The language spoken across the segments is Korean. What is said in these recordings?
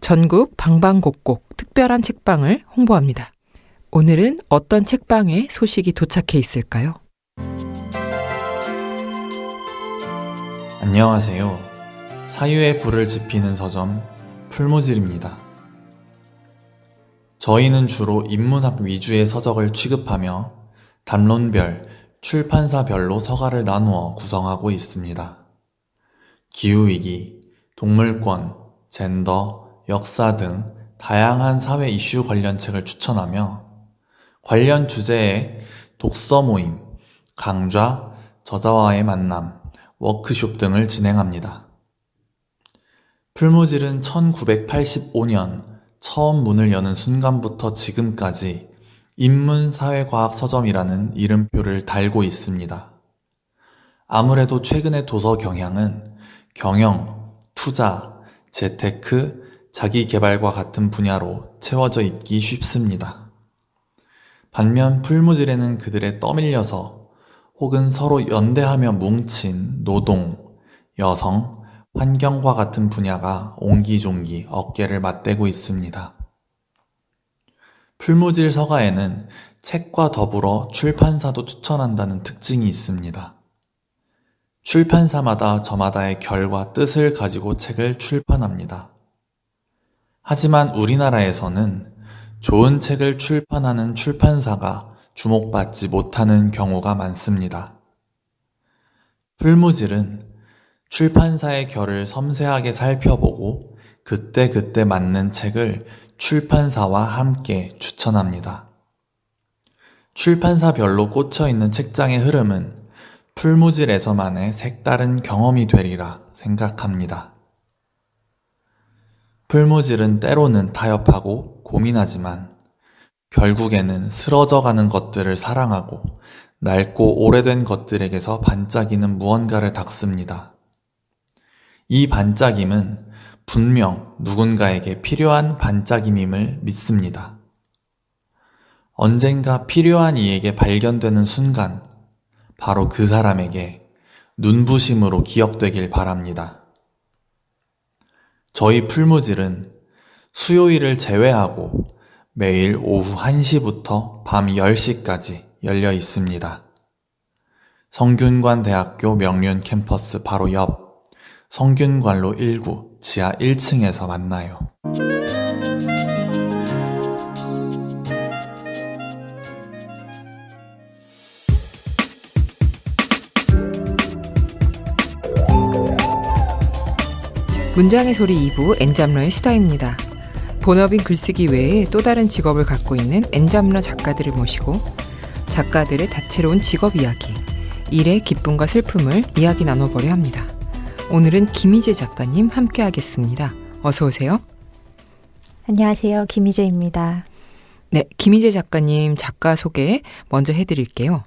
전국 방방곡곡 특별한 책방을 홍보합니다. 오늘은 어떤 책방에 소식이 도착해 있을까요? 안녕하세요. 사유의 불을 지피는 서점 풀무질입니다. 저희는 주로 인문학 위주의 서적을 취급하며 담론별, 출판사별로 서가를 나누어 구성하고 있습니다. 기후위기, 동물권, 젠더, 역사 등 다양한 사회 이슈 관련 책을 추천하며 관련 주제의 독서 모임, 강좌, 저자와의 만남, 워크숍 등을 진행합니다. 풀무질은 1985년 처음 문을 여는 순간부터 지금까지 인문사회과학 서점이라는 이름표를 달고 있습니다. 아무래도 최근의 도서 경향은 경영, 투자, 재테크, 자기개발과 같은 분야로 채워져 있기 쉽습니다. 반면 풀무질에는 그들에 떠밀려서 혹은 서로 연대하며 뭉친 노동, 여성, 환경과 같은 분야가 옹기종기 어깨를 맞대고 있습니다. 풀무질 서가에는 책과 더불어 출판사도 추천한다는 특징이 있습니다. 출판사마다 저마다의 결과 뜻을 가지고 책을 출판합니다. 하지만 우리나라에서는 좋은 책을 출판하는 출판사가 주목받지 못하는 경우가 많습니다. 풀무질은 출판사의 결을 섬세하게 살펴보고 그때그때 맞는 책을 출판사와 함께 추천합니다. 출판사별로 꽂혀있는 책장의 흐름은 풀무질에서만의 색다른 경험이 되리라 생각합니다. 풀무질은 때로는 타협하고 고민하지만 결국에는 쓰러져가는 것들을 사랑하고 낡고 오래된 것들에게서 반짝이는 무언가를 닦습니다. 이 반짝임은 분명 누군가에게 필요한 반짝임임을 믿습니다. 언젠가 필요한 이에게 발견되는 순간 바로 그 사람에게 눈부심으로 기억되길 바랍니다. 저희 풀무질은 수요일을 제외하고 매일 오후 1시부터 밤 10시까지 열려 있습니다. 성균관대학교 명륜 캠퍼스 바로 옆 성균관로 1구 지하 1층에서 만나요. 문장의 소리 2부 엔잡러의 수다입니다. 본업인 글쓰기 외에 또 다른 직업을 갖고 있는 엔잡러 작가들을 모시고 작가들의 다채로운 직업 이야기, 일의 기쁨과 슬픔을 이야기 나눠보려 합니다. 오늘은 김희재 작가님 함께하겠습니다. 어서 오세요. 안녕하세요. 김희재입니다. 네, 김희재 작가님 작가 소개 먼저 해드릴게요.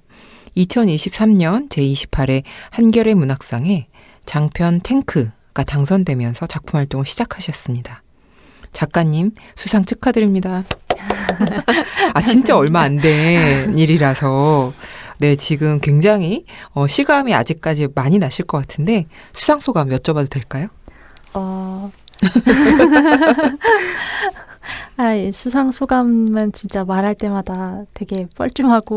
2023년 제28회 한겨레 문학상에 장편 탱크가 당선되면서 작품 활동을 시작하셨습니다. 작가님 수상 축하드립니다. 진짜 얼마 안 된 일이라서 네, 지금 굉장히 실감이 아직까지 많이 나실 것 같은데 수상 소감 여쭤봐도 될까요? 수상 소감은 진짜 말할 때마다 되게 뻘쭘하고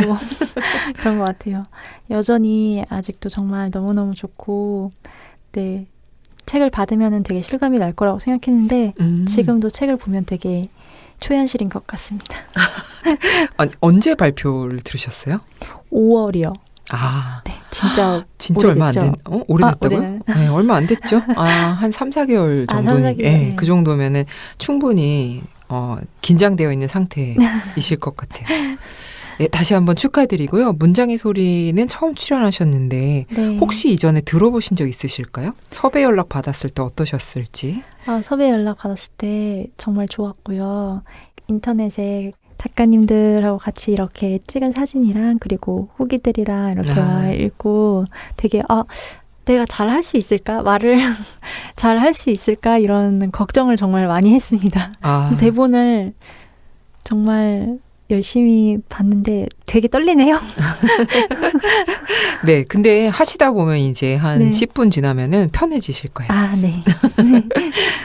그런 것 같아요. 여전히 아직도 정말 너무너무 좋고 네, 책을 받으면 되게 실감이 날 거라고 생각했는데 지금도 책을 보면 되게 초현실인 것 같습니다. 언제 발표를 들으셨어요? 5월이요. 네, 진짜 얼마 안 된, 오래됐다고요? 네, 얼마 안 됐죠? 한 3, 4개월 정도니, 3, 4개월, 네, 그 정도면은 충분히, 긴장되어 있는 상태이실 것 같아요. 네, 다시 한번 축하드리고요. 문장의 소리는 처음 출연하셨는데, 네. 혹시 이전에 들어보신 적 있으실까요? 섭외 연락 받았을 때 어떠셨을지? 섭외 연락 받았을 때 정말 좋았고요. 인터넷에 작가님들하고 같이 이렇게 찍은 사진이랑 그리고 후기들이랑 이렇게 읽고 되게 내가 잘할 수 있을까? 말을 잘할 수 있을까? 이런 걱정을 정말 많이 했습니다. 대본을 정말 열심히 봤는데 되게 떨리네요. 네, 근데 하시다 보면 이제 한 네. 10분 지나면은 편해지실 거예요. 아, 네.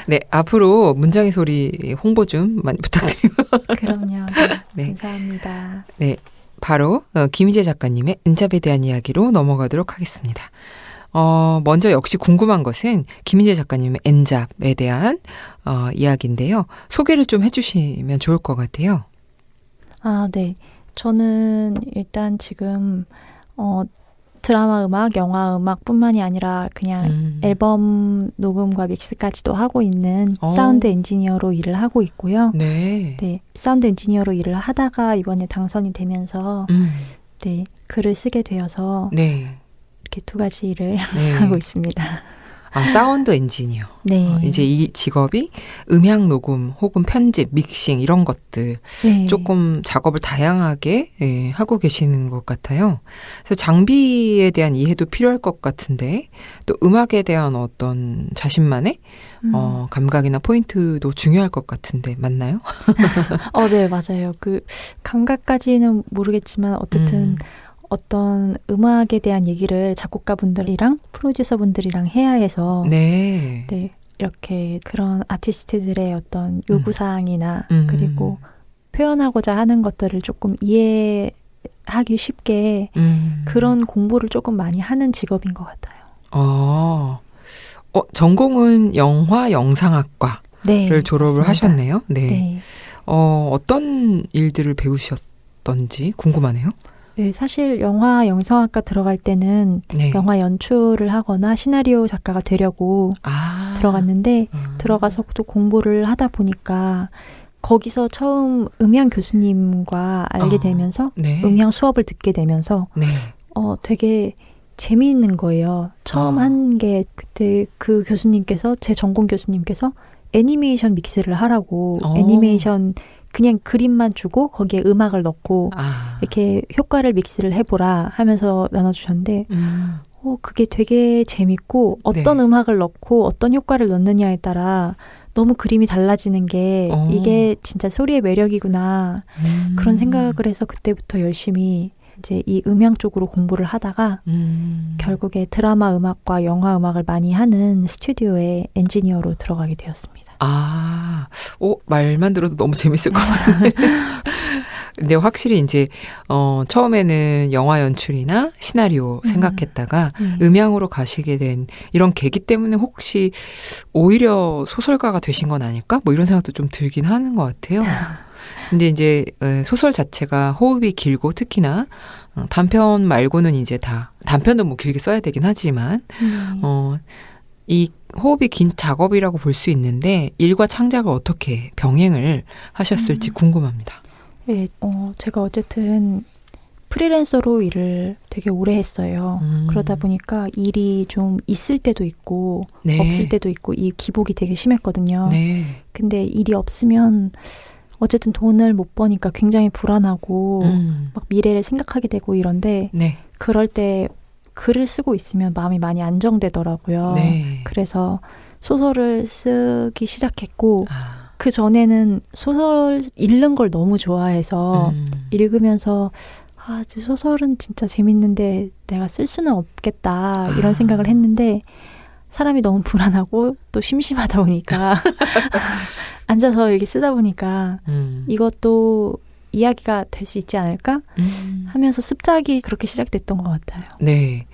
네, 앞으로 문장의 소리 홍보 좀 많이 부탁드리고. 그럼요. 네. 감사합니다. 네, 바로 김희재 작가님의 은잡에 대한 이야기로 넘어가도록 하겠습니다. 먼저 역시 궁금한 것은 김희재 작가님의 엔잡에 대한 이야기인데요. 소개를 좀 해주시면 좋을 것 같아요. 아, 네. 저는 일단 지금 드라마 음악, 영화 음악뿐만이 아니라 그냥 앨범 녹음과 믹스까지도 하고 있는 사운드 엔지니어로 일을 하고 있고요. 네. 네, 사운드 엔지니어로 일을 하다가 이번에 당선이 되면서 네, 글을 쓰게 되어서 네. 이렇게 두 가지 일을 네. 하고 있습니다. 아, 사운드 엔지니어. 네. 이제 이 직업이 음향 녹음 혹은 편집, 믹싱 이런 것들 네. 조금 작업을 다양하게 하고 계시는 것 같아요. 그래서 장비에 대한 이해도 필요할 것 같은데 또 음악에 대한 어떤 자신만의 감각이나 포인트도 중요할 것 같은데 맞나요? 네, 맞아요. 그 감각까지는 모르겠지만 어쨌든 어떤 음악에 대한 얘기를 작곡가분들이랑 프로듀서분들이랑 해야 해서 네. 네, 이렇게 그런 아티스트들의 어떤 요구사항이나 그리고 표현하고자 하는 것들을 조금 이해하기 쉽게 그런 공부를 조금 많이 하는 직업인 것 같아요. 전공은 영화 영상학과를 네, 졸업을 맞습니다. 하셨네요. 네. 네. 어떤 일들을 배우셨던지 궁금하네요. 네, 사실 영화 영상학과 들어갈 때는 네. 영화 연출을 하거나 시나리오 작가가 되려고 들어갔는데 들어가서 또 공부를 하다 보니까 거기서 처음 음향 교수님과 알게 되면서 네. 음향 수업을 듣게 되면서 네. 되게 재미있는 거예요. 처음 한 게 그때 그 교수님께서 제 전공 교수님께서 애니메이션 믹스를 하라고 애니메이션 그냥 그림만 주고 거기에 음악을 넣고 이렇게 효과를 믹스를 해보라 하면서 나눠주셨는데 그게 되게 재밌고 어떤 음악을 넣고 어떤 효과를 넣느냐에 따라 너무 그림이 달라지는 게 이게 진짜 소리의 매력이구나 그런 생각을 해서 그때부터 열심히 이제 이 음향 쪽으로 공부를 하다가 결국에 드라마 음악과 영화 음악을 많이 하는 스튜디오의 엔지니어로 들어가게 되었습니다. 말만 들어도 너무 재밌을 것 같은데. 근데 확실히 이제 처음에는 영화 연출이나 시나리오 생각했다가 음향으로 가시게 된 이런 계기 때문에 혹시 오히려 소설가가 되신 건 아닐까? 뭐 이런 생각도 좀 들긴 하는 것 같아요. 근데 이제 소설 자체가 호흡이 길고 특히나 단편 말고는 이제 다 단편도 뭐 길게 써야 되긴 하지만 이 호흡이 긴 작업이라고 볼 수 있는데 일과 창작을 어떻게 병행을 하셨을지 궁금합니다. 네, 제가 어쨌든 프리랜서로 일을 되게 오래 했어요. 그러다 보니까 일이 좀 있을 때도 있고 네. 없을 때도 있고 이 기복이 되게 심했거든요. 네. 근데 일이 없으면 어쨌든 돈을 못 버니까 굉장히 불안하고 막 미래를 생각하게 되고 이런데 네. 그럴 때 글을 쓰고 있으면 마음이 많이 안정되더라고요. 네. 그래서 소설을 쓰기 시작했고 그 전에는 소설 읽는 걸 너무 좋아해서 읽으면서 소설은 진짜 재밌는데 내가 쓸 수는 없겠다 이런 생각을 했는데 사람이 너무 불안하고 또 심심하다 보니까 앉아서 이렇게 쓰다 보니까 이것도 이야기가 될 수 있지 않을까 하면서 습작이 그렇게 시작됐던 것 같아요. 네.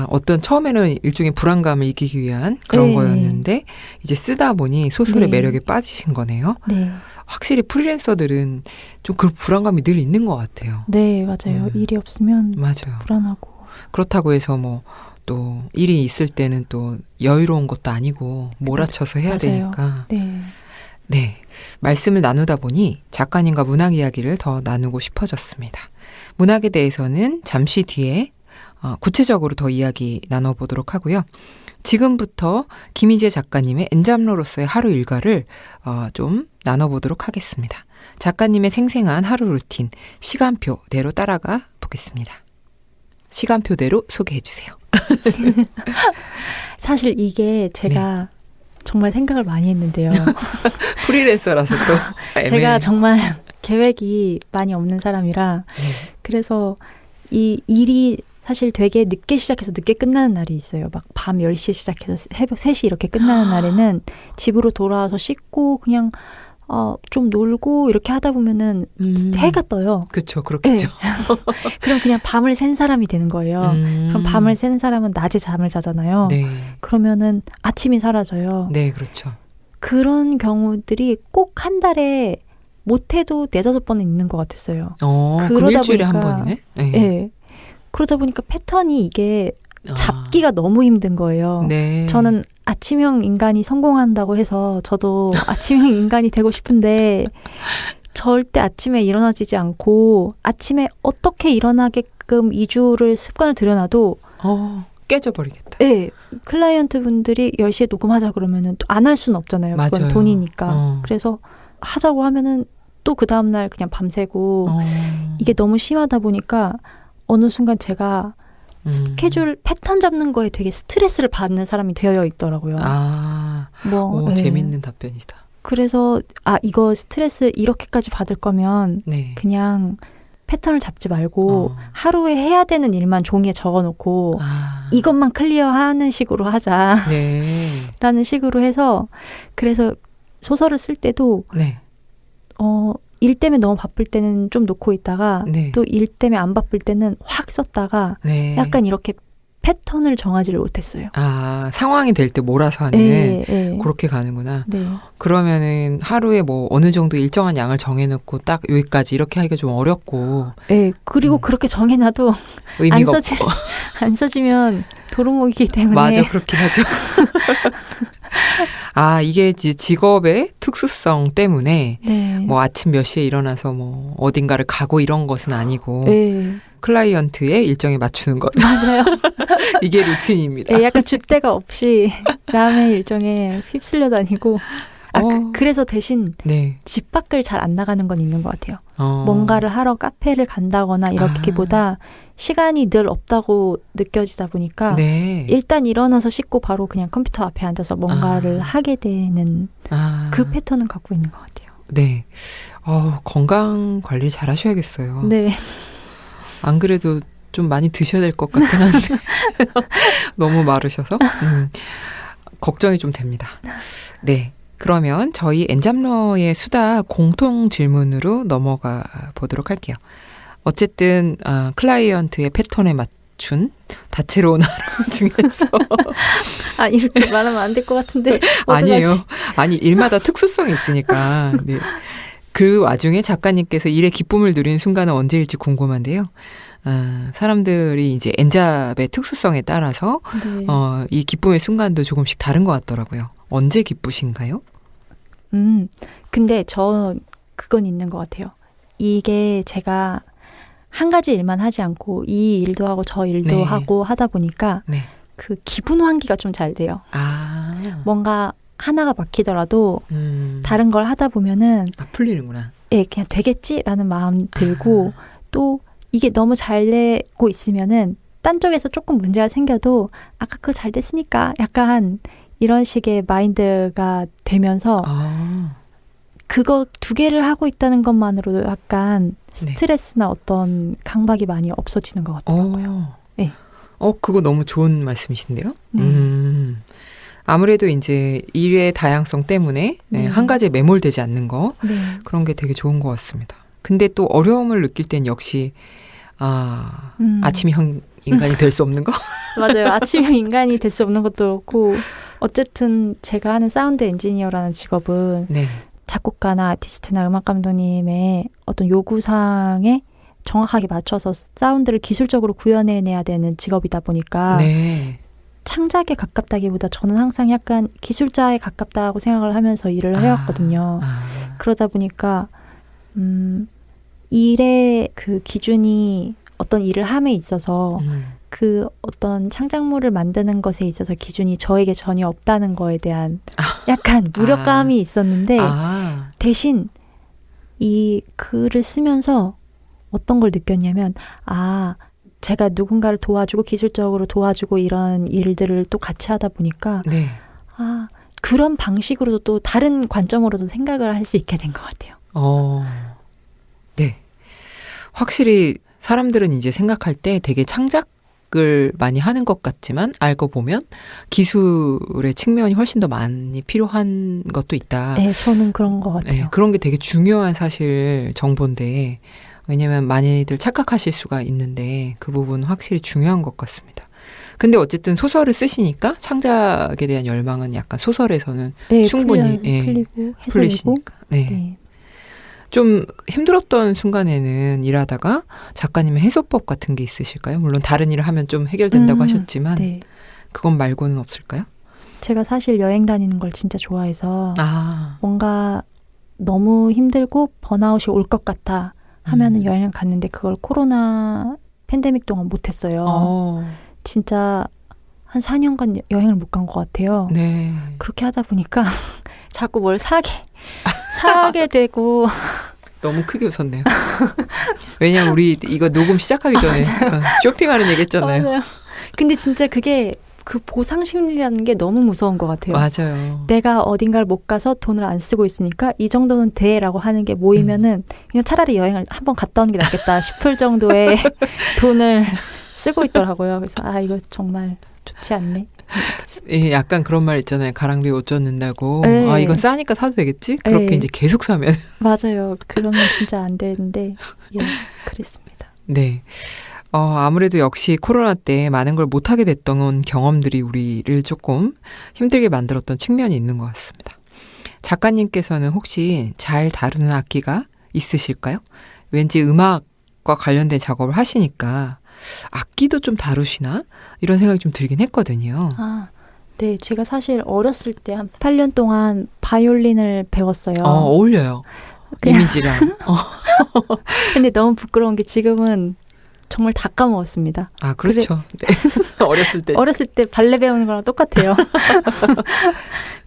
어떤 처음에는 일종의 불안감을 이기기 위한 그런 네. 거였는데 이제 쓰다 보니 소설의 네. 매력에 빠지신 거네요. 네. 확실히 프리랜서들은 좀 그 불안감이 늘 있는 것 같아요. 네, 맞아요. 일이 없으면 맞아요. 불안하고. 그렇다고 해서 뭐 또 일이 있을 때는 또 여유로운 것도 아니고 몰아쳐서 해야 맞아요. 되니까. 네. 네. 말씀을 나누다 보니 작가님과 문학 이야기를 더 나누고 싶어졌습니다. 문학에 대해서는 잠시 뒤에 구체적으로 더 이야기 나눠보도록 하고요. 지금부터 김희재 작가님의 엔잡러로서의 하루 일과를 좀 나눠보도록 하겠습니다. 작가님의 생생한 하루 루틴, 시간표대로 따라가 보겠습니다. 시간표대로 소개해 주세요. 사실 이게 제가 정말 생각을 많이 했는데요. 프리랜서라서 또 제가 정말 계획이 많이 없는 사람이라 네. 그래서 이 일이 사실 되게 늦게 시작해서 늦게 끝나는 날이 있어요. 막 밤 10시에 시작해서 새벽 3시 이렇게 끝나는 날에는 집으로 돌아와서 씻고 그냥 좀 놀고 이렇게 하다 보면은 해가 떠요. 그렇죠. 그렇겠죠. 그럼 그냥 밤을 샌 사람이 되는 거예요. 그럼 밤을 새는 사람은 낮에 잠을 자잖아요. 네. 그러면은 아침이 사라져요. 네, 그렇죠. 그런 경우들이 꼭 한 달에 못해도 4-5번은 있는 것 같았어요. 그럼 그러다 일주일에 한 보니까- 번이네? 네. 네. 그러다 보니까 패턴이 이게 잡기가 너무 힘든 거예요. 네. 저는 아침형 인간이 성공한다고 해서 저도 아침형 인간이 되고 싶은데 절대 아침에 일어나지지 않고 아침에 어떻게 일어나게끔 2주를 습관을 들여놔도 깨져버리겠다. 네, 클라이언트 분들이 10시에 녹음하자 그러면은 또 안 할 수는 없잖아요. 그건 맞아요. 돈이니까. 그래서 하자고 하면은 또 그 다음날 그냥 밤새고 이게 너무 심하다 보니까 어느 순간 제가 스케줄 패턴 잡는 거에 되게 스트레스를 받는 사람이 되어 있더라고요. 오, 네. 재밌는 답변이다. 그래서 이거 스트레스 이렇게까지 받을 거면 네. 그냥 패턴을 잡지 말고 하루에 해야 되는 일만 종이에 적어놓고 이것만 클리어하는 식으로 하자. 네. 라는 식으로 해서 그래서 소설을 쓸 때도 네. 일 때문에 너무 바쁠 때는 좀 놓고 있다가 네. 또 일 때문에 안 바쁠 때는 확 썼다가 네. 약간 이렇게 패턴을 정하지를 못했어요. 상황이 될 때 몰아서 하는 네. 그렇게 가는구나. 네. 그러면은 하루에 뭐 어느 정도 일정한 양을 정해놓고 딱 여기까지 이렇게 하기가 좀 어렵고. 네. 그리고 그렇게 정해놔도 의미가 없고. 안 써지면 도루묵이기 때문에. 맞아, 그렇긴 하죠. 이게 직업의 특수성 때문에 네. 뭐 아침 몇 시에 일어나서 뭐 어딘가를 가고 이런 것은 아니고 네. 클라이언트의 일정에 맞추는 것. 맞아요. 이게 루틴입니다. 네, 약간 줏대가 없이 남의 일정에 휩쓸려 다니고 그래서 대신 네. 집 밖을 잘 안 나가는 건 있는 것 같아요. 어. 뭔가를 하러 카페를 간다거나 이렇게보다 시간이 늘 없다고 느껴지다 보니까 네. 일단 일어나서 씻고 바로 그냥 컴퓨터 앞에 앉아서 뭔가를 하게 되는 그 패턴은 갖고 있는 것 같아요. 네. 건강 관리 잘 하셔야겠어요. 네. 안 그래도 좀 많이 드셔야 될 것 같긴 한데 너무 마르셔서 걱정이 좀 됩니다. 네. 그러면 저희 엔잡러의 수다 공통 질문으로 넘어가 보도록 할게요. 어쨌든 클라이언트의 패턴에 맞춘 다채로운 하루 중에서 이렇게 말하면 안 될 것 같은데 아니에요. 아니 일마다 특수성이 있으니까. 네. 그 와중에 작가님께서 일의 기쁨을 누리는 순간은 언제일지 궁금한데요. 사람들이 이제 엔잡의 특수성에 따라서 네. 이 기쁨의 순간도 조금씩 다른 것 같더라고요. 언제 기쁘신가요? 근데 그건 있는 것 같아요. 이게 제가 한 가지 일만 하지 않고 이 일도 하고 저 일도 네. 하고 하다 보니까 네. 그 기분 환기가 좀 잘 돼요. 뭔가 하나가 막히더라도 다른 걸 하다 보면은 풀리는구나. 예, 그냥 되겠지라는 마음 들고 또 이게 너무 잘 되고 있으면은 딴 쪽에서 조금 문제가 생겨도 아까 그거 잘 됐으니까 약간 이런 식의 마인드가 되면서 그거 2개를 하고 있다는 것만으로도 약간 스트레스나 어떤 강박이 많이 없어지는 것 같더라고요. 네. 그거 너무 좋은 말씀이신데요. 네. 아무래도 이제 일의 다양성 때문에 한 가지에 매몰되지 않는 거 네. 그런 게 되게 좋은 것 같습니다. 근데 또 어려움을 느낄 땐 역시 아침형 인간이 될 수 없는 거? 맞아요. 아침형 인간이 될 수 없는 것도 그렇고 어쨌든 제가 하는 사운드 엔지니어라는 직업은 네. 작곡가나 아티스트나 음악 감독님의 어떤 요구사항에 정확하게 맞춰서 사운드를 기술적으로 구현해내야 되는 직업이다 보니까 네. 창작에 가깝다기보다 저는 항상 약간 기술자에 가깝다고 생각을 하면서 일을 해왔거든요. 그러다 보니까 일의 그 기준이 어떤 일을 함에 있어서 그 어떤 창작물을 만드는 것에 있어서 기준이 저에게 전혀 없다는 거에 대한 약간 무력감이 있었는데 대신 이 글을 쓰면서 어떤 걸 느꼈냐면 제가 누군가를 도와주고 기술적으로 도와주고 이런 일들을 또 같이 하다 보니까 네. 그런 방식으로도 또 다른 관점으로도 생각을 할 수 있게 된 것 같아요. 네. 확실히 사람들은 이제 생각할 때 되게 창작을 많이 하는 것 같지만 알고 보면 기술의 측면이 훨씬 더 많이 필요한 것도 있다. 네, 저는 그런 것 같아요. 네, 그런 게 되게 중요한 사실 정보인데 왜냐면 많이들 착각하실 수가 있는데 그 부분은 확실히 중요한 것 같습니다. 근데 어쨌든 소설을 쓰시니까 창작에 대한 열망은 약간 소설에서는 네, 충분히 풀리고 해소되고. 풀리시니까. 네. 네. 좀 힘들었던 순간에는 일하다가 작가님의 해소법 같은 게 있으실까요? 물론 다른 일을 하면 좀 해결된다고 하셨지만 네. 그건 말고는 없을까요? 제가 사실 여행 다니는 걸 진짜 좋아해서 아, 뭔가 너무 힘들고 번아웃이 올 것 같아 하면은 여행을 갔는데 그걸 코로나 팬데믹 동안 못했어요. 진짜 한 4년간 여행을 못 간 것 같아요. 네. 그렇게 하다 보니까 자꾸 뭘 사게 되고. 너무 크게 웃었네요. 왜냐면 우리 이거 녹음 시작하기 전에 쇼핑하는 얘기 했잖아요. 맞아요. 근데 진짜 그게 그 보상심리라는 게 너무 무서운 것 같아요. 맞아요. 내가 어딘가를 못 가서 돈을 안 쓰고 있으니까 이 정도는 돼라고 하는 게 모이면은 그냥 차라리 여행을 한번 갔다 오는 게 낫겠다 싶을 정도의 돈을 쓰고 있더라고요. 그래서 이거 정말 좋지 않네. 예, 약간 그런 말 있잖아요. 가랑비에 옷 젖는다고. 네. 이건 싸니까 사도 되겠지? 그렇게 네. 이제 계속 사면. 맞아요. 그러면 진짜 안 되는데 예, 그랬습니다. 네. 아무래도 역시 코로나 때 많은 걸 못하게 됐던 경험들이 우리를 조금 힘들게 만들었던 측면이 있는 것 같습니다. 작가님께서는 혹시 잘 다루는 악기가 있으실까요? 왠지 음악과 관련된 작업을 하시니까 악기도 좀 다루시나? 이런 생각이 좀 들긴 했거든요. 네. 제가 사실 어렸을 때 한 8년 동안 바이올린을 배웠어요. 어울려요. 그냥 이미지랑. 근데 너무 부끄러운 게 지금은 정말 다 까먹었습니다. 그렇죠. 네. 어렸을 때. 발레 배우는 거랑 똑같아요.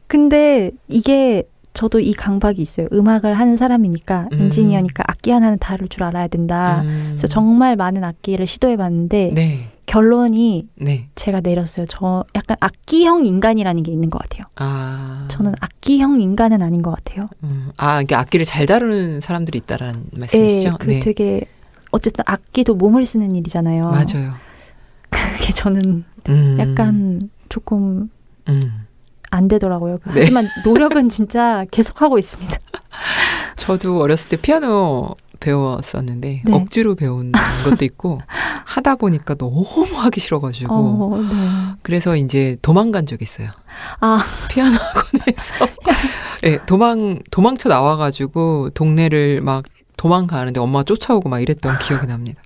근데 이게 저도 이 강박이 있어요. 음악을 하는 사람이니까 엔지니어니까 악기 하나는 다룰 줄 알아야 된다. 그래서 정말 많은 악기를 시도해봤는데 네. 결론이 네. 제가 내렸어요. 저 약간 악기형 인간이라는 게 있는 것 같아요. 저는 악기형 인간은 아닌 것 같아요. 이게 악기를 잘 다루는 사람들이 있다라는 말씀이시죠? 네. 되게 어쨌든 악기도 몸을 쓰는 일이잖아요. 맞아요. 그게 저는 약간 조금 안 되더라고요. 네. 하지만 노력은 진짜 계속하고 있습니다. 저도 어렸을 때 피아노 배웠었는데 네. 억지로 배운 것도 있고 하다 보니까 너무 하기 싫어가지고 네. 그래서 이제 도망간 적이 있어요. 피아노 학원에서 네, 도망쳐 나와가지고 동네를 막 도망가는데 엄마가 쫓아오고 막 이랬던 기억이 납니다.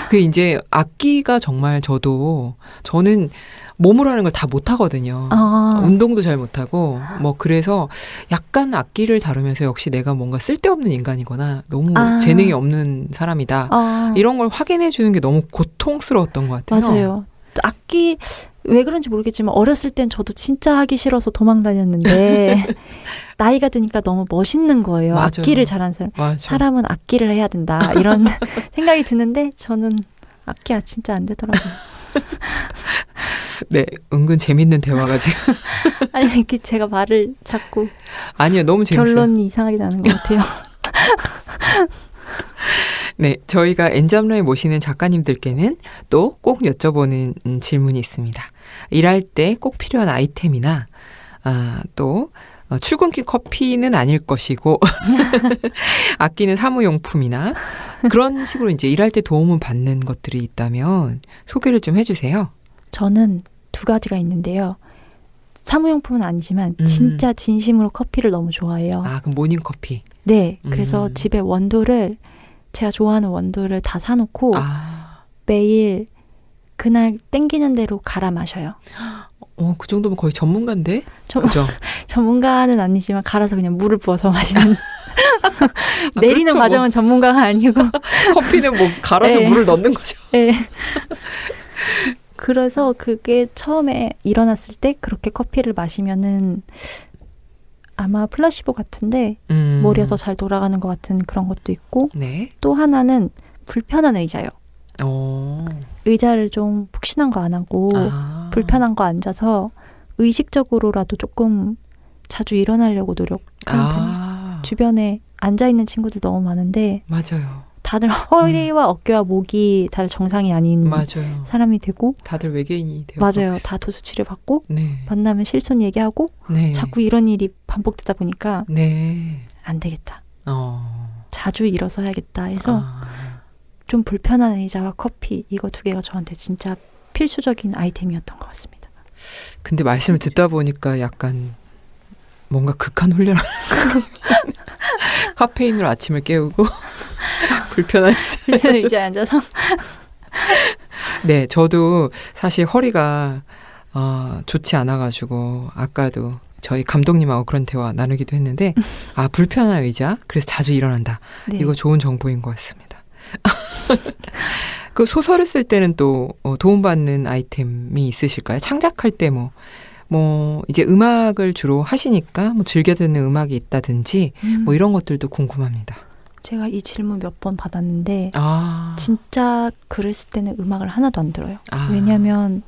그 이제 악기가 정말 저는 몸으로 하는 걸 다 못하거든요. 운동도 잘 못하고 그래서 약간 악기를 다루면서 역시 내가 뭔가 쓸데없는 인간이거나 너무 재능이 없는 사람이다. 이런 걸 확인해 주는 게 너무 고통스러웠던 것 같아요. 맞아요. 악기 왜 그런지 모르겠지만 어렸을 땐 저도 진짜 하기 싫어서 도망 다녔는데 나이가 드니까 너무 멋있는 거예요. 맞아요. 악기를 잘하는 사람. 맞아. 사람은 악기를 해야 된다. 이런 생각이 드는데 저는 악기가 진짜 안 되더라고요. 네, 은근 재밌는 대화가 지금. 아니, 제가 말을 자꾸 아니요, 너무 재밌어요. 결론이 이상하게 나는 것 같아요. 네, 저희가 N잡러에 모시는 작가님들께는 또 꼭 여쭤보는 질문이 있습니다. 일할 때 꼭 필요한 아이템이나 또 출근길 커피는 아닐 것이고 아끼는 사무용품이나 그런 식으로 이제 일할 때 도움을 받는 것들이 있다면 소개를 좀 해주세요. 저는 두 가지가 있는데요. 사무용품은 아니지만 진짜 진심으로 커피를 너무 좋아해요. 그럼 모닝커피. 네. 그래서 집에 제가 좋아하는 원두를 다 사놓고 매일 그날 땡기는 대로 갈아 마셔요. 그 정도면 거의 전문가인데? 그죠? 전문가는 아니지만 갈아서 그냥 물을 부어서 마시는. 내리는 그렇죠, 과정은 전문가가 아니고. 커피는 갈아서 네. 물을 넣는 거죠. 네. 그래서 그게 처음에 일어났을 때 그렇게 커피를 마시면은 아마 플라시보 같은데 머리가 더 잘 돌아가는 것 같은 그런 것도 있고 네. 또 하나는 불편한 의자요. 오. 의자를 좀 푹신한 거 안 하고 불편한 거 앉아서 의식적으로라도 조금 자주 일어나려고 노력하는 편이에요. 주변에 앉아있는 친구들 너무 많은데 맞아요. 다들 허리와 어깨와 목이 다들 정상이 아닌 맞아요. 사람이 되고 다들 외계인이 되어 맞아요. 다 도수 치료 받고 네. 만나면 실손 얘기하고 네. 자꾸 이런 일이 반복되다 보니까 네. 안 되겠다. 자주 일어서야겠다 해서 아. 좀 불편한 의자와 커피 이거 두 개가 저한테 진짜 필수적인 아이템이었던 것 같습니다. 근데 말씀을 듣다 보니까 약간 뭔가 극한 훈련 카페인으로 아침을 깨우고 불편한 의자에 앉아서 네, 저도 사실 허리가 좋지 않아가지고 아까도 저희 감독님하고 그런 대화 나누기도 했는데 불편한 의자 그래서 자주 일어난다. 네. 이거 좋은 정보인 것 같습니다. 그 소설을 쓸 때는 또 도움받는 아이템이 있으실까요? 창작할 때 뭐 이제 음악을 주로 하시니까 뭐 즐겨 듣는 음악이 있다든지 뭐 이런 것들도 궁금합니다. 제가 이 질문 몇 번 받았는데 아, 진짜 글을 쓸 때는 음악을 하나도 안 들어요. 아. 왜냐하면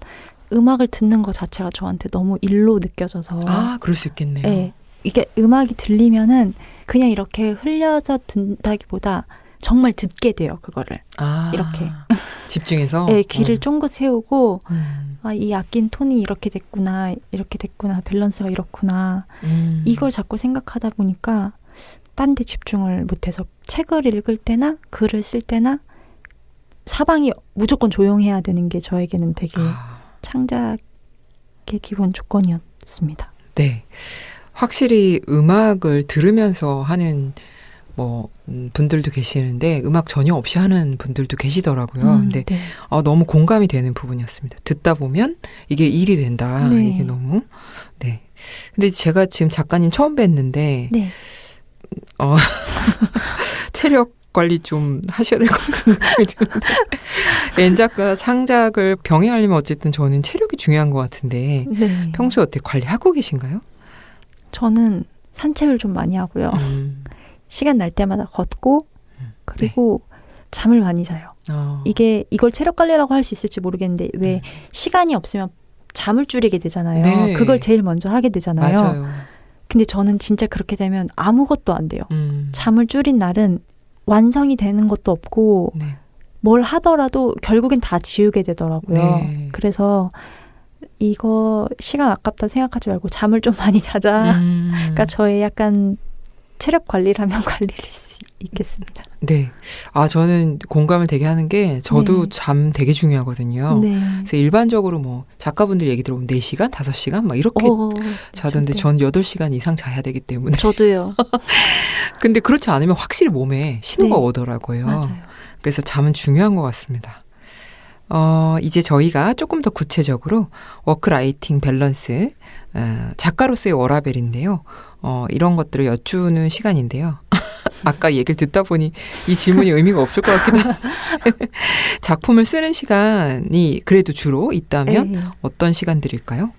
음악을 듣는 것 자체가 저한테 너무 일로 느껴져서 그럴 수 있겠네요. 네, 이게 음악이 들리면은 그냥 이렇게 흘려서 듣다기보다 정말 듣게 돼요. 그거를 이렇게 집중해서 네, 귀를 쫑긋 세우고 음. 이 악기는 톤이 이렇게 됐구나 밸런스가 이렇구나 이걸 자꾸 생각하다 보니까 딴 데 집중을 못해서 책을 읽을 때나 글을 쓸 때나 사방이 무조건 조용해야 되는 게 저에게는 되게 창작의 기본 조건이었습니다. 네, 확실히 음악을 들으면서 하는 분들도 계시는데 음악 전혀 없이 하는 분들도 계시더라고요. 근데 네. 너무 공감이 되는 부분이었습니다. 듣다 보면 이게 일이 된다. 네. 이게 너무 네. 근데 제가 지금 작가님 처음 뵀는데 네. 체력 관리 좀 하셔야 될 것 같은 느낌이 드는데 엔작과 창작을 병행하려면 어쨌든 저는 체력이 중요한 것 같은데 네. 평소에 어떻게 관리하고 계신가요? 저는 산책을 좀 많이 하고요. 시간 날 때마다 걷고 그리고 잠을 많이 자요. 이걸 체력 관리라고 할 수 있을지 모르겠는데 왜 시간이 없으면 잠을 줄이게 되잖아요. 네. 그걸 제일 먼저 하게 되잖아요. 맞아요. 근데 저는 진짜 그렇게 되면 아무것도 안 돼요. 음. 잠을 줄인 날은 완성이 되는 것도 없고 네. 뭘 하더라도 결국엔 다 지우게 되더라고요. 네. 그래서 이거 시간 아깝다 생각하지 말고 잠을 좀 많이 자자. 그러니까 저의 약간 체력 관리라면 관리일 수 있겠습니다. 네. 저는 공감을 되게 하는 게 저도 네. 잠 되게 중요하거든요. 네. 그래서 일반적으로 뭐 작가분들 얘기 들어보면 4시간, 5시간 막 이렇게 자던데 전 8시간 이상 자야 되기 때문에. 저도요. 근데 그렇지 않으면 확실히 몸에 신호가 네. 오더라고요. 맞아요. 그래서 잠은 중요한 것 같습니다. 이제 저희가 조금 더 구체적으로 워크라이팅 밸런스, 작가로서의 워라밸인데요. 이런 것들을 여쭈는 시간인데요. 아까 얘기를 듣다 보니 이 질문이 의미가 없을 것 같기도 하고 작품을 쓰는 시간이 그래도 주로 있다면 네. 어떤 시간들일까요?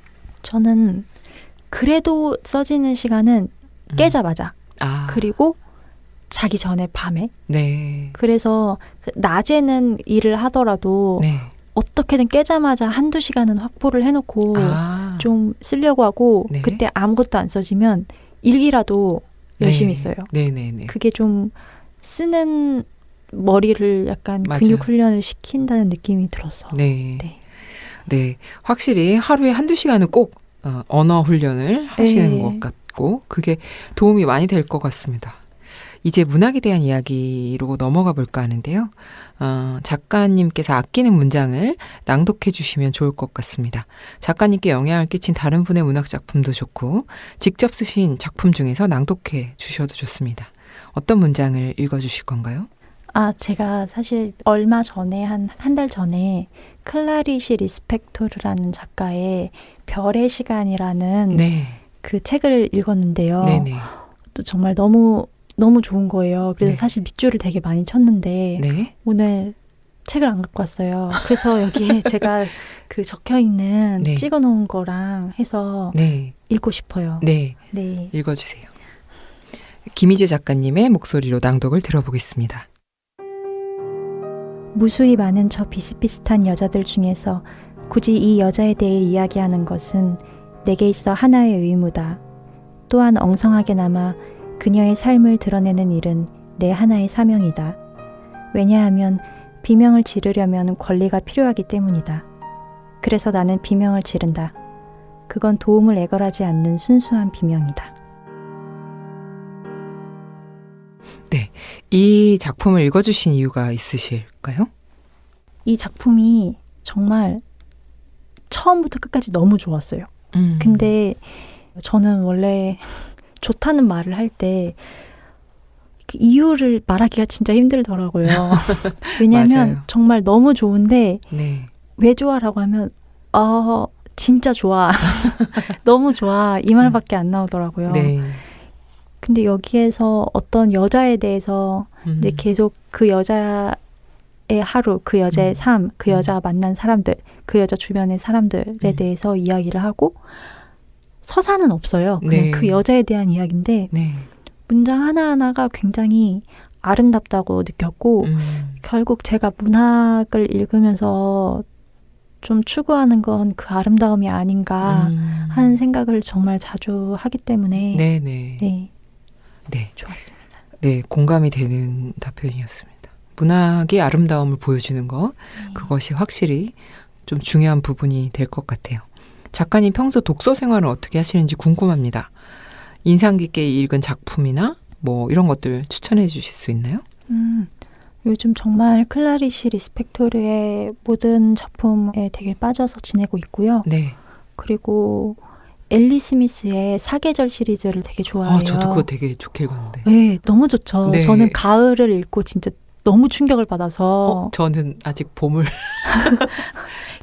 저는 그래도 써지는 시간은 깨자마자 그리고 자기 전에 밤에 네. 그래서 낮에는 일을 하더라도 네. 어떻게든 깨자마자 1-2시간은 확보를 해놓고 좀 쓰려고 하고 네. 그때 아무것도 안 써지면 일기라도 열심히 써요. 네네네. 그게 좀 쓰는 머리를 약간 맞아요. 근육 훈련을 시킨다는 느낌이 들어서. 네. 네. 네. 확실히 하루에 1-2시간은 꼭 언어 훈련을 하시는 네. 것 같고 그게 도움이 많이 될 것 같습니다. 이제 문학에 대한 이야기로 넘어가 볼까 하는데요. 작가님께서 아끼는 문장을 낭독해 주시면 좋을 것 같습니다. 작가님께 영향을 끼친 다른 분의 문학 작품도 좋고 직접 쓰신 작품 중에서 낭독해 주셔도 좋습니다. 어떤 문장을 읽어주실 건가요? 제가 사실 얼마 전에 한 달 전에 클라리시 리스펙토르라는 작가의 별의 시간이라는 네. 그 책을 읽었는데요. 네네. 또 정말 너무 좋은 거예요. 그래서 네. 사실 밑줄을 되게 많이 쳤는데 네. 오늘 책을 안 갖고 왔어요. 그래서 여기에 제가 그 적혀있는 네. 찍어놓은 거랑 해서 네. 읽고 싶어요. 네. 네. 읽어주세요. 김희재 작가님의 목소리로 낭독을 들어보겠습니다. 무수히 많은 저 비슷비슷한 여자들 중에서 굳이 이 여자에 대해 이야기하는 것은 내게 있어 하나의 의무다. 또한 엉성하게나마 그녀의 삶을 드러내는 일은 내 하나의 사명이다. 왜냐하면 비명을 지르려면 권리가 필요하기 때문이다. 그래서 나는 비명을 지른다. 그건 도움을 애걸하지 않는 순수한 비명이다. 네, 이 작품을 읽어주신 이유가 있으실까요? 이 작품이 정말 처음부터 끝까지 너무 좋았어요. 근데 저는 원래 좋다는 말을 할 때 그 이유를 말하기가 진짜 힘들더라고요. 왜냐하면 맞아요. 정말 너무 좋은데 네. 왜 좋아라고 하면 진짜 좋아. 너무 좋아. 이 말밖에 안 나오더라고요. 네. 근데 여기에서 어떤 여자에 대해서 이제 계속 그 여자의 하루, 그 여자의 삶, 그 여자가 만난 사람들, 그 여자 주변의 사람들에 대해서 이야기를 하고 서사는 없어요. 그냥 네. 그 여자에 대한 이야기인데 네. 문장 하나하나가 굉장히 아름답다고 느꼈고 결국 제가 문학을 읽으면서 좀 추구하는 건 그 아름다움이 아닌가 하는 생각을 정말 자주 하기 때문에 네네. 네, 네. 좋았습니다. 네, 공감이 되는 답변이었습니다. 문학의 아름다움을 보여주는 것, 그것이 확실히 좀 중요한 부분이 될 것 같아요. 작가님 평소 독서 생활은 어떻게 하시는지 궁금합니다. 인상 깊게 읽은 작품이나 뭐 이런 것들 추천해 주실 수 있나요? 요즘 정말 클라리시 리스펙토르의 모든 작품에 되게 빠져서 지내고 있고요. 네. 그리고 엘리 스미스의 사계절 시리즈를 되게 좋아해요. 저도 그거 되게 좋게 읽었는데. 네, 너무 좋죠. 네. 저는 가을을 읽고 진짜 너무 충격을 받아서 저는 아직 봄을.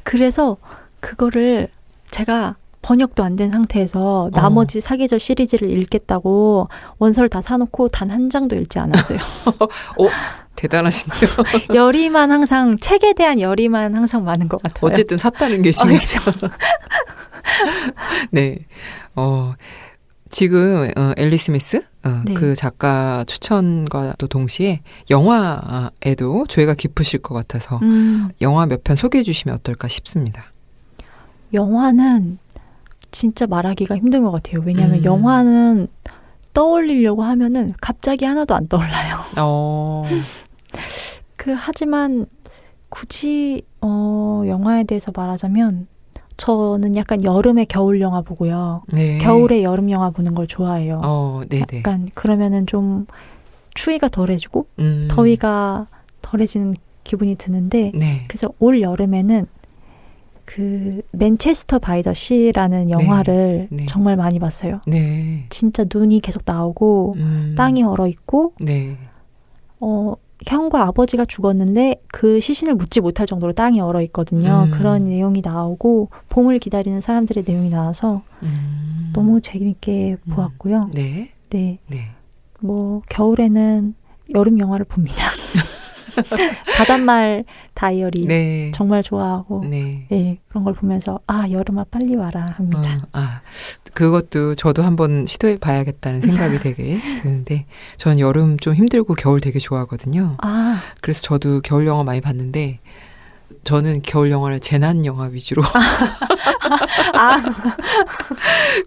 그래서 그거를 제가 번역도 안 된 상태에서 나머지 사계절 시리즈를 읽겠다고 원서를 다 사놓고 단 한 장도 읽지 않았어요. 대단하신데요. 열의만 항상 책에 대한 열의만 항상 많은 것 같아요. 어쨌든 샀다는 게 중요하죠. 네. 지금 엘리 스미스 네. 그 작가 추천과 또 동시에 영화에도 조예가 깊으실 것 같아서 영화 몇 편 소개해 주시면 어떨까 싶습니다. 영화는 진짜 말하기가 힘든 것 같아요. 왜냐하면 영화는 떠올리려고 하면은 갑자기 하나도 안 떠올라요. 하지만 굳이 영화에 대해서 말하자면 저는 약간 여름에 겨울 영화 보고요. 네. 겨울에 여름 영화 보는 걸 좋아해요. 네네. 약간 그러면은 좀 추위가 덜해지고 더위가 덜해지는 기분이 드는데 네. 그래서 올 여름에는 그 맨체스터 바이 더 시라는 영화를 네. 정말 많이 봤어요. 네. 진짜 눈이 계속 나오고 땅이 얼어 있고 네. 형과 아버지가 죽었는데 그 시신을 묻지 못할 정도로 땅이 얼어 있거든요. 그런 내용이 나오고 봄을 기다리는 사람들의 내용이 나와서 너무 재밌게 보았고요. 네. 네. 네. 뭐 겨울에는 여름 영화를 봅니다. 바닷말 다이어리 네. 정말 좋아하고 네. 네, 그런 걸 보면서 여름아 빨리 와라 합니다. 그것도 저도 한번 시도해 봐야겠다는 생각이 되게 드는데 전 여름 좀 힘들고 겨울 되게 좋아하거든요. 그래서 저도 겨울 영화 많이 봤는데 저는 겨울 영화를 재난 영화 위주로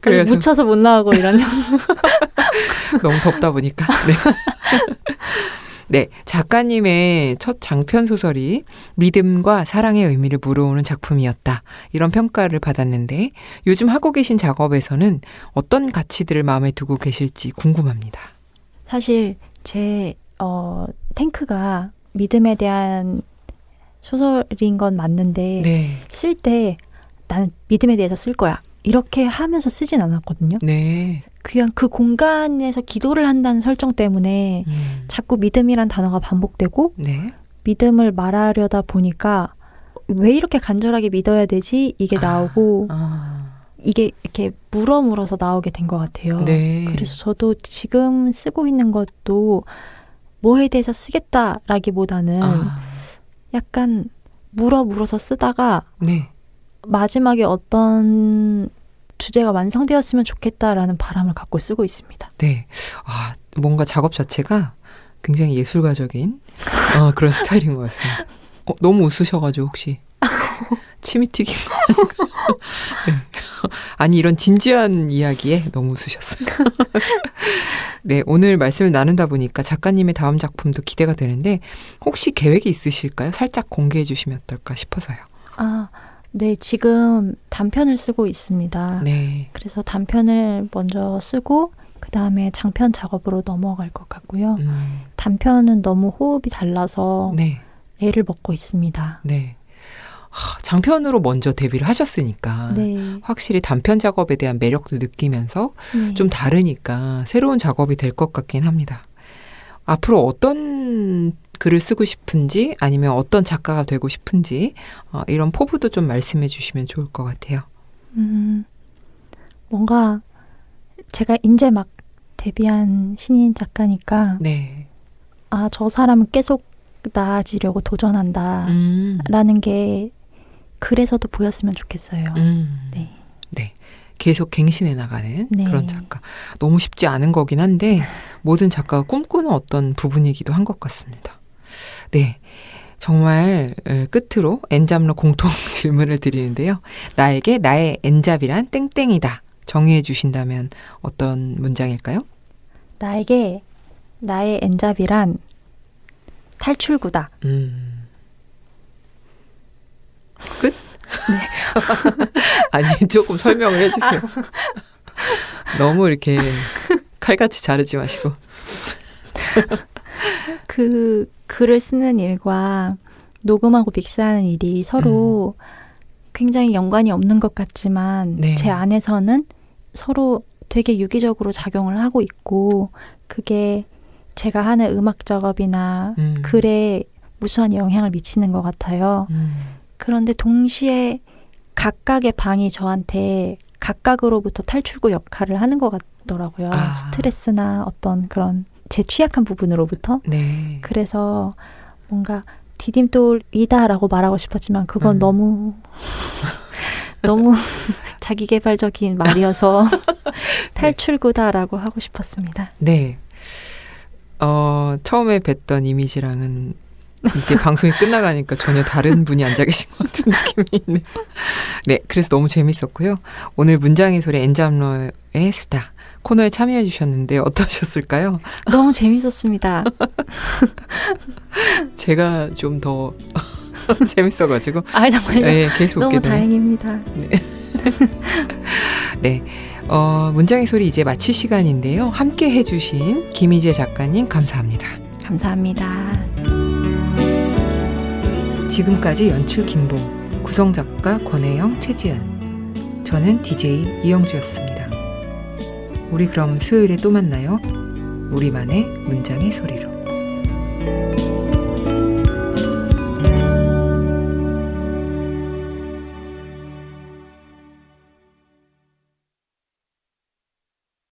그래서 묻혀서 못 나오고 이런 너무 덥다 보니까 네. 네, 작가님의 첫 장편 소설이 믿음과 사랑의 의미를 물어오는 작품이었다. 이런 평가를 받았는데 요즘 하고 계신 작업에서는 어떤 가치들을 마음에 두고 계실지 궁금합니다. 사실 제 탱크가 믿음에 대한 소설인 건 맞는데 네. 쓸 때 나는 믿음에 대해서 쓸 거야. 이렇게 하면서 쓰진 않았거든요. 네. 그냥 그 공간에서 기도를 한다는 설정 때문에 자꾸 믿음이란 단어가 반복되고 네. 믿음을 말하려다 보니까 왜 이렇게 간절하게 믿어야 되지? 이게 나오고 이게 이렇게 물어서 나오게 된 것 같아요. 네. 그래서 저도 지금 쓰고 있는 것도 뭐에 대해서 쓰겠다라기보다는 약간 물어서 쓰다가 네. 마지막에 어떤 주제가 완성되었으면 좋겠다라는 바람을 갖고 쓰고 있습니다. 네. 뭔가 작업 자체가 굉장히 예술가적인 그런 스타일인 것 같습니다. 너무 웃으셔가지고 혹시 침이 튀긴 거? 네. 아니 이런 진지한 이야기에 너무 웃으셨어요. 네, 오늘 말씀을 나눈다 보니까 작가님의 다음 작품도 기대가 되는데 혹시 계획이 있으실까요? 살짝 공개해 주시면 어떨까 싶어서요. 네, 지금 단편을 쓰고 있습니다. 네. 그래서 단편을 먼저 쓰고 그 다음에 장편 작업으로 넘어갈 것 같고요. 단편은 너무 호흡이 달라서 네. 애를 먹고 있습니다. 네. 장편으로 먼저 데뷔를 하셨으니까 네. 확실히 단편 작업에 대한 매력도 느끼면서 네. 좀 다르니까 새로운 작업이 될 것 같긴 합니다. 앞으로 어떤 글을 쓰고 싶은지 아니면 어떤 작가가 되고 싶은지 이런 포부도 좀 말씀해 주시면 좋을 것 같아요. 뭔가 제가 이제 막 데뷔한 신인 작가니까 네. 저 사람은 계속 나아지려고 도전한다 라는 게 글에서도 보였으면 좋겠어요. 네. 네. 계속 갱신해 나가는 네. 그런 작가. 너무 쉽지 않은 거긴 한데 모든 작가가 꿈꾸는 어떤 부분이기도 한 것 같습니다. 네. 정말 끝으로 N잡로 공통 질문을 드리는데요. 나에게 나의 N잡이란 땡땡이다. 정의해 주신다면 어떤 문장일까요? 나에게 나의 N잡이란 탈출구다. 끝? 네. 아니 조금 설명을 해주세요. 너무 이렇게 칼같이 자르지 마시고. 그 글을 쓰는 일과 녹음하고 믹스하는 일이 서로 굉장히 연관이 없는 것 같지만 네. 제 안에서는 서로 되게 유기적으로 작용을 하고 있고 그게 제가 하는 음악 작업이나 글에 무수한 영향을 미치는 것 같아요. 그런데 동시에 각각의 방이 저한테 각각으로부터 탈출구 역할을 하는 것 같더라고요. 스트레스나 어떤 그런 제 취약한 부분으로부터. 네. 그래서 뭔가 디딤돌이다라고 말하고 싶었지만 그건 너무 자기계발적인 말이어서 탈출구다라고 하고 싶었습니다. 네. 처음에 뵀던 이미지랑은 이제 방송이 끝나가니까 전혀 다른 분이 앉아 계신 것 같은 느낌이 있네요. 네, 그래서 너무 재밌었고요. 오늘 문장의 소리 N잡로의 수다 코너에 참여해 주셨는데 어떠셨을까요? 너무 재밌었습니다. 제가 좀 더 재밌어가지고. 정말요? 네, 계속 너무 웃게 되네요. 다행입니다. 네. 문장의 소리 이제 마칠 시간인데요. 함께 해주신 김희재 작가님 감사합니다. 감사합니다. 지금까지 연출 김봉, 구성 작가 권혜영, 최지은, 저는 DJ 이영주였습니다. 우리 그럼 수요일에 또 만나요. 우리만의 문장의 소리로.